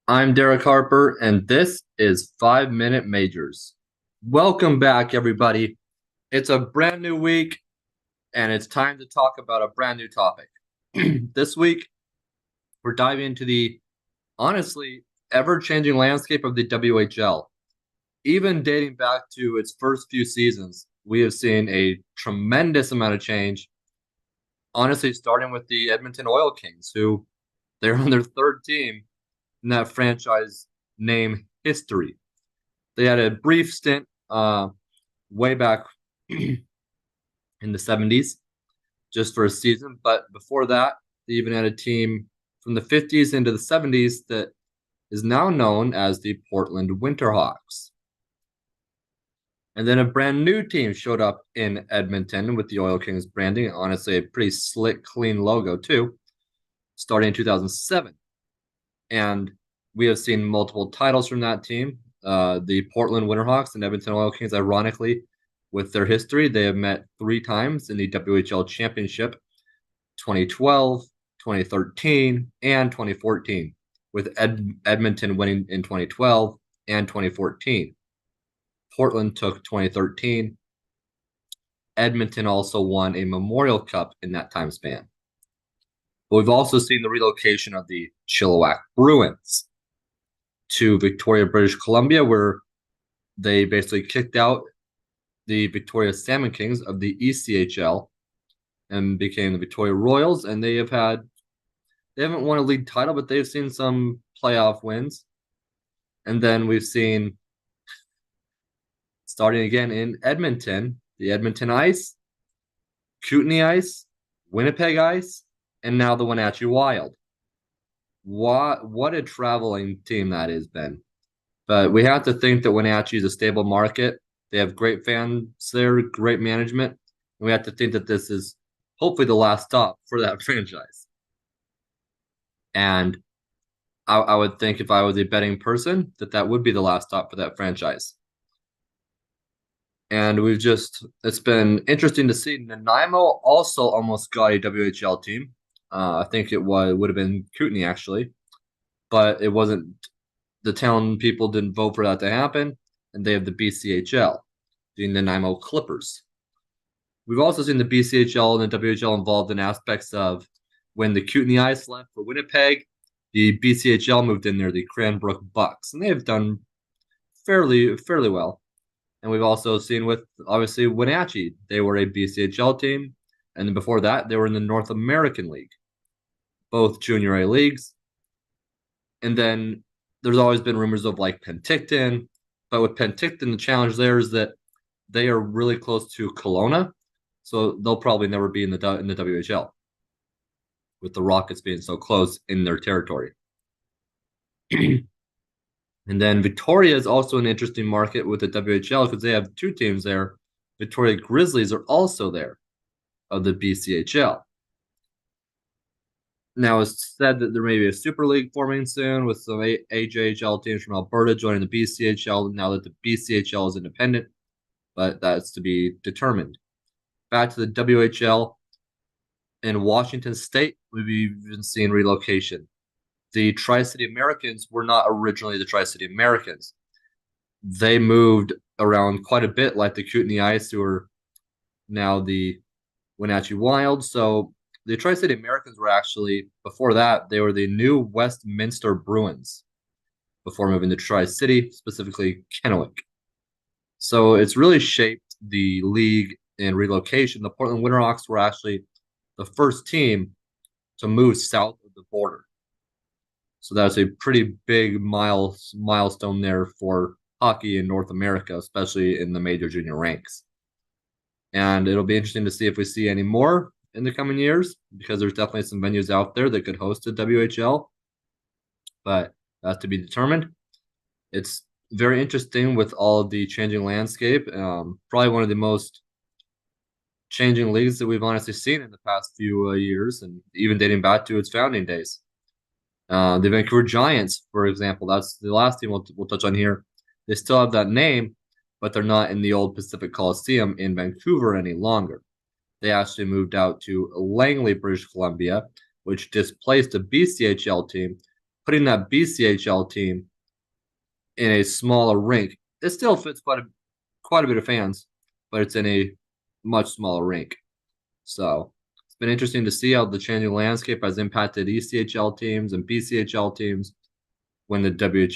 I'm Derek Harper, and this is 5 Minute Majors. Welcome back, everybody. It's a brand new week, and it's time to talk about a brand new topic. This week, we're diving into the honestly ever changing landscape of the WHL. Even dating back to its first few seasons, we have seen a tremendous amount of change. Honestly, starting with the Edmonton Oil Kings, who they're on their third team in that franchise name history. They had a brief stint way back in the 70s just for a season. But before that, they even had a team from the 50s into the 70s that is now known as the Portland Winterhawks. And then a brand new team showed up in Edmonton with the Oil Kings branding. Honestly, a pretty slick, clean logo, too, starting in 2007. And we have seen multiple titles from that team. The Portland Winterhawks and Edmonton Oil Kings, ironically, with their history, they have met three times in the WHL Championship: 2012, 2013, and 2014, with Edmonton winning in 2012 and 2014. Portland took 2013. Edmonton also won a Memorial Cup in that time span. But we've also seen the relocation of the Chilliwack Bruins to Victoria, British Columbia, where they basically kicked out the Victoria Salmon Kings of the ECHL and became the Victoria Royals. And they haven't won a league title, but they've seen some playoff wins. And then we've seen, starting again in Edmonton, the Edmonton Ice, Kootenay Ice, Winnipeg Ice, and now the Wenatchee Wild. What a traveling team that is, Ben. But we have to think that Wenatchee is a stable market. They have great fans there, great management. And we have to think that this is hopefully the last stop for that franchise. And I would think if I was a betting person that would be the last stop for that franchise. And it's been interesting to see. Nanaimo also almost got a WHL team. I think would have been Kootenay actually, but it wasn't. The town people didn't vote for that to happen, and they have the BCHL, the Nanaimo Clippers. We've also seen the BCHL and the WHL involved in aspects of when the Kootenay Ice left for Winnipeg, the BCHL moved in there, the Cranbrook Bucks, and they have done fairly well. And we've also seen with obviously Wenatchee, they were a BCHL team, and then before that, they were in the North American League, both junior A leagues. And then there's always been rumors of like Penticton, but with Penticton, the challenge there is that they are really close to Kelowna, so they'll probably never be in the WHL, with the Rockets being so close in their territory. And then Victoria is also an interesting market with the WHL because they have two teams there. Victoria Grizzlies are also there of the BCHL. Now it's said that there may be a Super League forming soon with some AJHL teams from Alberta joining the BCHL now that the BCHL is independent, but that's to be determined. Back to the WHL in Washington State, we've even seen relocation. The Tri-City Americans were not originally the Tri-City Americans. They moved around quite a bit, like the Kootenay Ice, who are now the Wenatchee Wild. So the Tri-City Americans were actually, before that, they were the new Westminster Bruins before moving to Tri-City, specifically Kennewick. So it's really shaped the league in relocation. The Portland Winterhawks were actually the first team to move south of the border. So that's a pretty big milestone there for hockey in North America, especially in the major junior ranks. And it'll be interesting to see if we see any more in the coming years because there's definitely some venues out there that could host a WHL, but that's to be determined. It's very interesting with all of the changing landscape. Probably one of the most changing leagues that we've honestly seen in the past few years, and even dating back to its founding days. The Vancouver Giants, for example, that's the last team we'll touch on here. They still have that name, but they're not in the old Pacific Coliseum in Vancouver any longer. They actually moved out to Langley, British Columbia, which displaced a BCHL team putting that BCHL team in a smaller rink. It still fits quite a bit of fans, but it's in a much smaller rink. So it's been interesting to see how the changing landscape has impacted ECHL teams and BCHL teams when the WHL